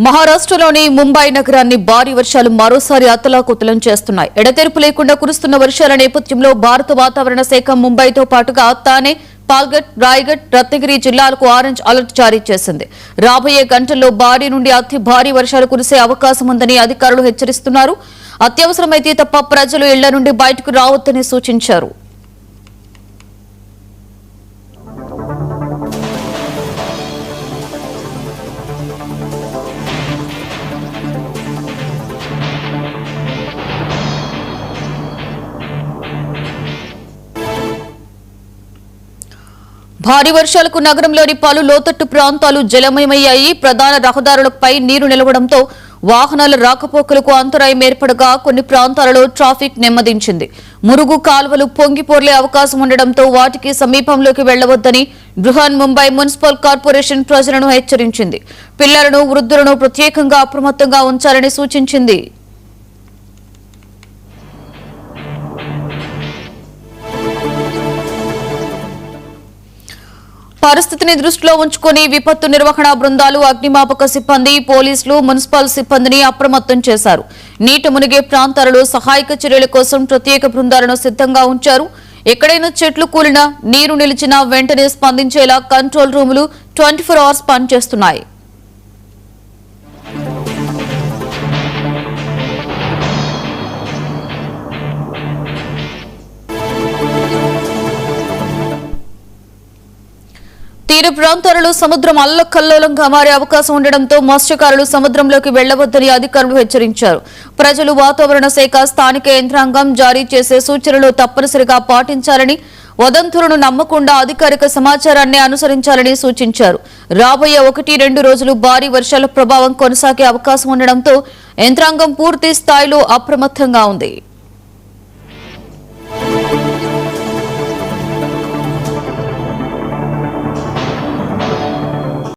మహారాష్ట్రలోని ముంబై నగరాన్ని భారీ వర్షాలు మరోసారి అతలాకుతలం చేస్తున్నాయి. ఎడతెరిపి లేకుండా కురుస్తున్న వర్షాల నేపథ్యంలో భారత వాతావరణ శాఖ ముంబైతో పాటుగా తానే, పాల్ఘర్, రాయ్గఢ్, రత్నగిరి జిల్లాలకు ఆరెంజ్ అలర్ట్ జారీ చేసింది. రాబోయే గంటల్లో భారీ నుండి అతి భారీ వర్షాలు కురిసే అవకాశం ఉందని అధికారులు హెచ్చరిస్తున్నారు. అత్యవసరమైతే తప్ప ప్రజలు ఇళ్ల నుండి బయటకు రావద్దని సూచించారు. భారీ వర్షాలకు నగరంలోని పలు లోతట్టు ప్రాంతాలు జలమయమయ్యాయి. ప్రధాన రహదారులపై నీరు నిలవడంతో వాహనాల రాకపోకలకు అంతరాయం ఏర్పడగా కొన్ని ప్రాంతాలలో ట్రాఫిక్ నెమ్మదించింది. మురుగు కాలువలు పొంగిపోర్లే అవకాశం ఉండడంతో వాటికి సమీపంలోకి వెళ్లవద్దని బృహన్ ముంబై మున్సిపల్ కార్పొరేషన్ ప్రజలను హెచ్చరించింది. పిల్లలను, వృద్ధులను ప్రత్యేకంగా అప్రమత్తంగా ఉంచాలని సూచించింది. పరిస్థితిని దృష్టిలో ఉంచుకుని విపత్తు నిర్వహణ బృందాలు, అగ్నిమాపక సిబ్బంది, పోలీసులు, మున్సిపల్ సిబ్బందిని అప్రమత్తం చేశారు. నీట మునిగే ప్రాంతాలలో సహాయక చర్యల కోసం ప్రత్యేక బృందాలను సిద్ధంగా ఉంచారు. ఎక్కడైనా చెట్లు కూలినా, నీరు నిలిచినా వెంటనే స్పందించేలా కంట్రోల్ రూములు 24 అవర్స్ పనిచేస్తున్నాయి. తీర ప్రాంతాలలో సముద్రం అల్లకల్లోలంగా మారే అవకాశం ఉండడంతో మత్స్యకారులు సముద్రంలోకి వెళ్లవద్దని అధికారులు హెచ్చరించారు. ప్రజలు వాతావరణ శాఖ, స్థానిక యంత్రాంగం జారీ చేసే సూచనలు తప్పనిసరిగా పాటించాలని, వదంతులను నమ్మకుండా అధికారిక సమాచారాన్ని అనుసరించాలని సూచించారు. రాబోయే 1-2 రోజులు భారీ వర్షాల ప్రభావం కొనసాగే అవకాశం ఉండడంతో యంత్రాంగం పూర్తి స్థాయిలో అప్రమత్తంగా ఉంది.